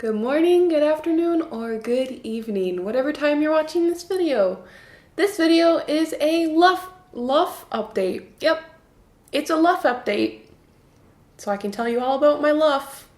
Good morning, good afternoon, or good evening, whatever time you're watching this video. This video is a luff update. Yep, it's a luff update, so I can tell you all about my luff.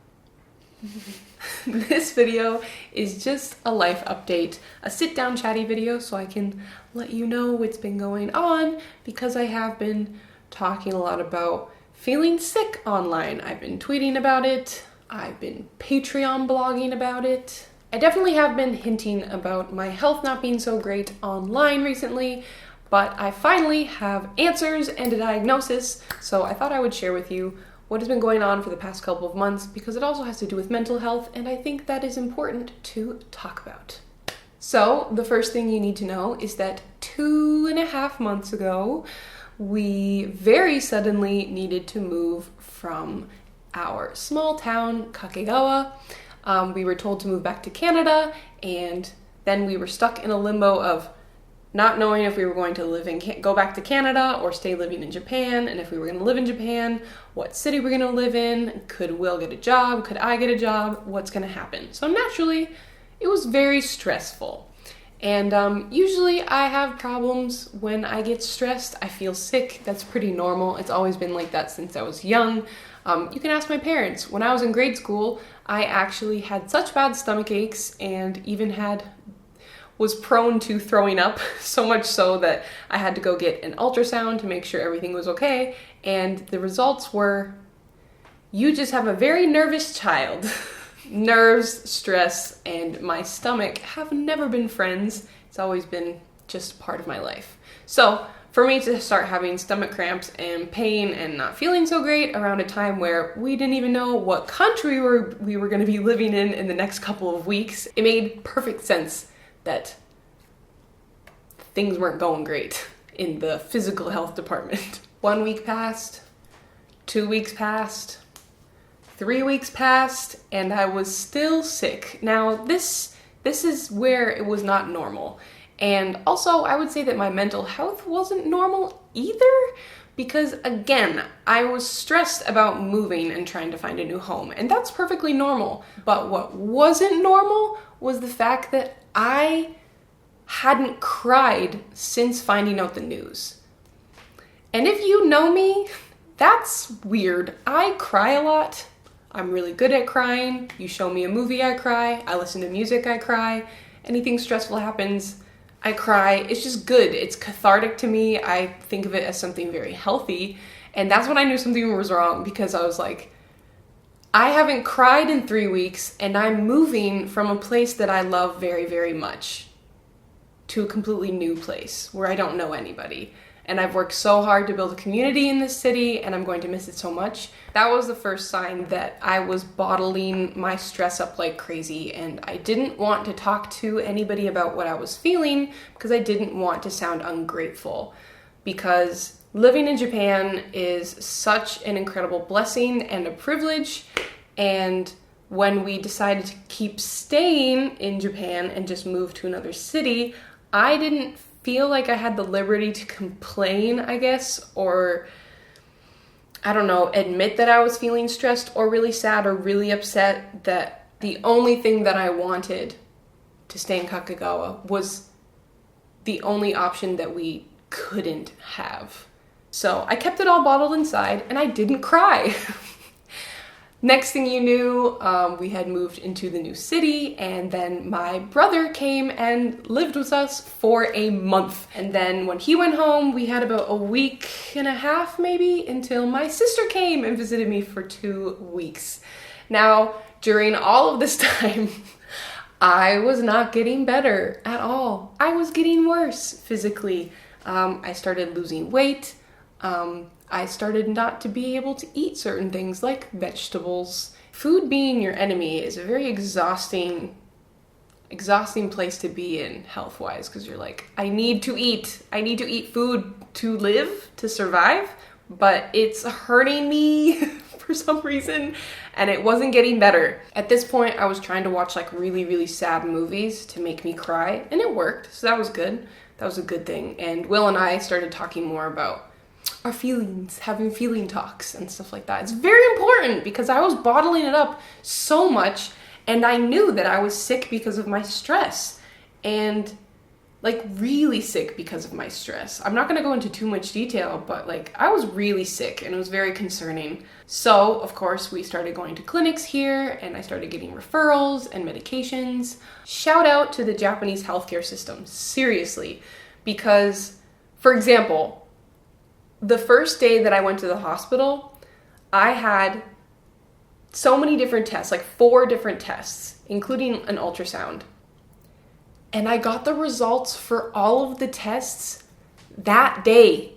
This video is just a life update, a sit-down chatty video so I can let you know what's been going on because I have been talking a lot about feeling sick online. I've been tweeting about it. I've been Patreon blogging about it. I definitely have been hinting about my health not being so great online recently, but I finally have answers and a diagnosis, so I thought I would share with you what has been going on for the past couple of months because it also has to do with mental health, and I think that is important to talk about. So the first thing you need to know is that 2.5 months ago, we very suddenly needed to move from our small town, Kakegawa. We were told to move back to Canada, and then we were stuck in a limbo of not knowing if we were going to go back to Canada or stay living in Japan, and if we were going to live in Japan, what city we're going to live in, could Will get a job, could I get a job, what's going to happen. So naturally, it was very stressful. And usually I have problems when I get stressed. I feel sick. That's pretty normal. It's always been like that since I was young. You can ask my parents. When I was in grade school, I actually had such bad stomach aches and even was prone to throwing up, so much so that I had to go get an ultrasound to make sure everything was okay. And the results were, you just have a very nervous child. Nerves, stress, and my stomach have never been friends. It's always been just part of my life. So for me to start having stomach cramps and pain and not feeling so great around a time where we didn't even know what country we were going to be living in the next couple of weeks, it made perfect sense that things weren't going great in the physical health department. 1 week passed, 2 weeks passed, 3 weeks passed, and I was still sick. Now, this is where it was not normal. And also, I would say that my mental health wasn't normal either, because again, I was stressed about moving and trying to find a new home, and that's perfectly normal. But what wasn't normal was the fact that I hadn't cried since finding out the news. And if you know me, that's weird. I cry a lot. I'm really good at crying. You show me a movie, I cry. I listen to music, I cry. Anything stressful happens, I cry. It's just good. It's cathartic to me. I think of it as something very healthy. And that's when I knew something was wrong, because I was like, I haven't cried in 3 weeks, and I'm moving from a place that I love very, very much to a completely new place where I don't know anybody. And I've worked so hard to build a community in this city, and I'm going to miss it so much. That was the first sign that I was bottling my stress up like crazy, and I didn't want to talk to anybody about what I was feeling because I didn't want to sound ungrateful. Because living in Japan is such an incredible blessing and a privilege, and when we decided to keep staying in Japan and just move to another city, I didn't feel like I had the liberty to complain, I guess, or I don't know, admit that I was feeling stressed or really sad or really upset. That the only thing that I wanted to stay in Kakegawa was the only option that we couldn't have. So I kept it all bottled inside and I didn't cry. Next thing you knew, we had moved into the new city, and then my brother came and lived with us for a month. And then when he went home, we had about 1.5 weeks maybe until my sister came and visited me for 2 weeks. Now, during all of this time, I was not getting better at all. I was getting worse physically. I started losing weight. I started not to be able to eat certain things like vegetables. Food being your enemy is a very exhausting place to be in health-wise, because you're like, I need to eat food to live, to survive, but it's hurting me for some reason, and it wasn't getting better. At this point, I was trying to watch like really, really sad movies to make me cry, and it worked, so that was good. That was a good thing. And Will and I started talking more about our feelings, having feeling talks and stuff like that. It's very important because I was bottling it up so much, And I knew that I was sick because of my stress, and like really sick because of my stress. I'm not gonna go into too much detail, but like I was really sick and it was very concerning. So of course we started going to clinics here and I started getting referrals and medications. Shout out to the Japanese healthcare system, seriously, because for example, the first day that I went to the hospital, I had so many different tests, like 4 different tests, including an ultrasound. And I got the results for all of the tests that day.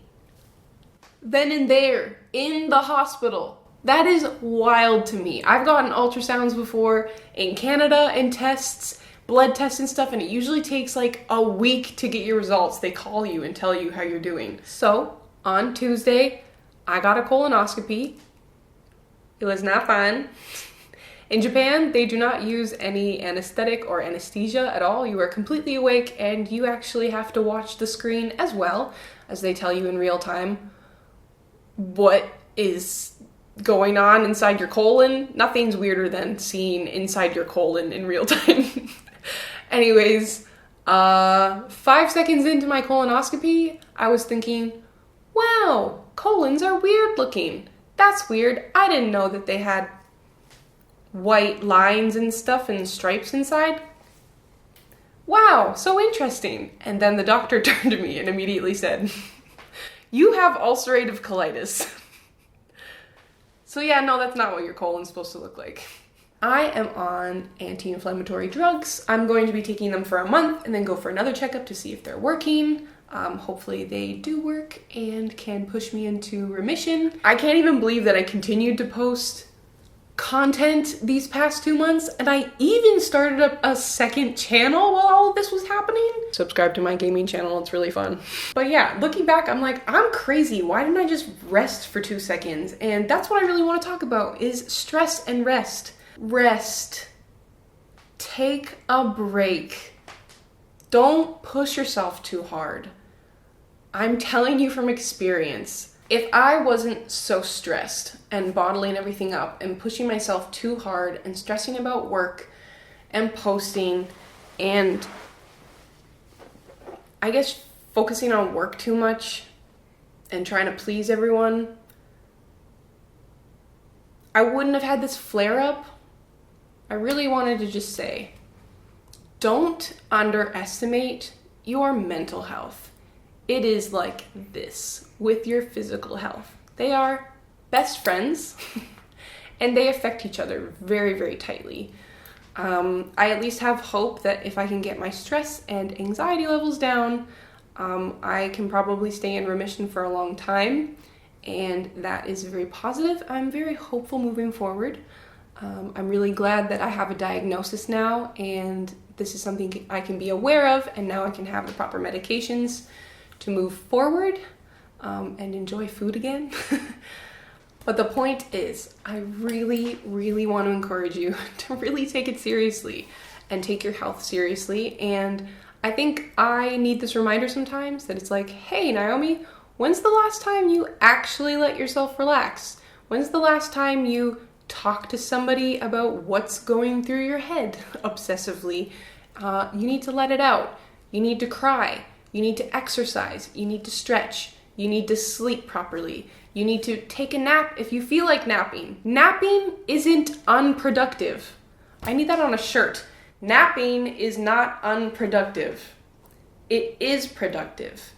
Then and there, in the hospital. That is wild to me. I've gotten ultrasounds before in Canada and tests, blood tests and stuff, and it usually takes like a week to get your results. They call you and tell you how you're doing. So, on Tuesday, I got a colonoscopy. It was not fun. In Japan, they do not use any anesthetic or anesthesia at all. You are completely awake and you actually have to watch the screen as well as they tell you in real time what is going on inside your colon. Nothing's weirder than seeing inside your colon in real time. Anyways, 5 seconds into my colonoscopy, I was thinking, wow, colons are weird looking. That's weird. I didn't know that they had white lines and stuff and stripes inside. Wow, so interesting. And then the doctor turned to me and immediately said, you have ulcerative colitis. So yeah, no, that's not what your colon's supposed to look like. I am on anti-inflammatory drugs. I'm going to be taking them for a month and then go for another checkup to see if they're working. Hopefully they do work and can push me into remission. I can't even believe that I continued to post content these past 2 months, and I even started up a second channel while all of this was happening. Subscribe to my gaming channel, it's really fun. But yeah, looking back, I'm like, I'm crazy. Why didn't I just rest for 2 seconds? And that's what I really want to talk about, is stress and rest. Rest. Take a break. Don't push yourself too hard. I'm telling you from experience. If I wasn't so stressed and bottling everything up and pushing myself too hard and stressing about work and posting and I guess focusing on work too much and trying to please everyone, I wouldn't have had this flare up. I really wanted to just say, don't underestimate your mental health. It is like this with your physical health. They are best friends and they affect each other very, very tightly. I at least have hope that if I can get my stress and anxiety levels down, I can probably stay in remission for a long time, and that is very positive. I'm very hopeful moving forward. I'm really glad that I have a diagnosis now and this is something I can be aware of, and now I can have the proper medications to move forward and enjoy food again. But the point is, I really, really want to encourage you to really take it seriously and take your health seriously. And I think I need this reminder sometimes that it's like, hey, Naomi, when's the last time you actually let yourself relax? When's the last time you talk to somebody about what's going through your head obsessively? You need to let it out. You need to cry. You need to exercise. You need to stretch. You need to sleep properly. You need to take a nap if you feel like napping. Napping isn't unproductive. I need that on a shirt. Napping is not unproductive. It is productive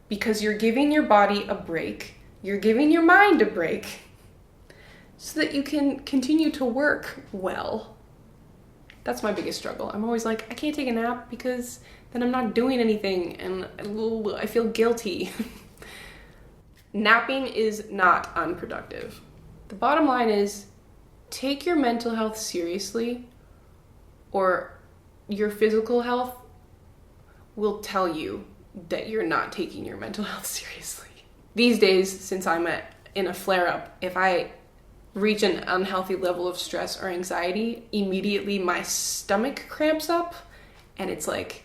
because you're giving your body a break. You're giving your mind a break so that you can continue to work well. That's my biggest struggle. I'm always like, I can't take a nap because then I'm not doing anything and I feel guilty. Napping is not unproductive. The bottom line is, take your mental health seriously, or your physical health will tell you that you're not taking your mental health seriously. These days, since I'm in a flare-up, if I reach an unhealthy level of stress or anxiety, immediately my stomach cramps up and it's like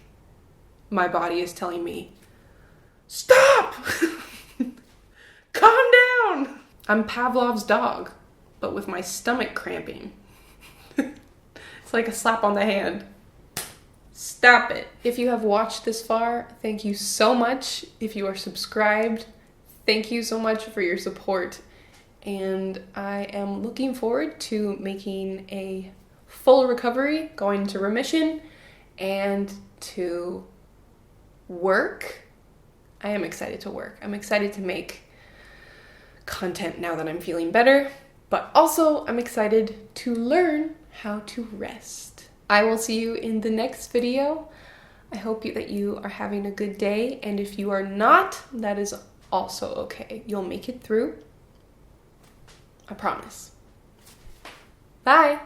my body is telling me, stop! Calm down! I'm Pavlov's dog, but with my stomach cramping. It's like a slap on the hand. Stop it. If you have watched this far, thank you so much. If you are subscribed, thank you so much for your support. And I am looking forward to making a full recovery, going into remission, and to work. I am excited to work. I'm excited to make content now that I'm feeling better, but also I'm excited to learn how to rest. I will see you in the next video. I hope that you are having a good day, and if you are not, that is also okay. You'll make it through. I promise. Bye!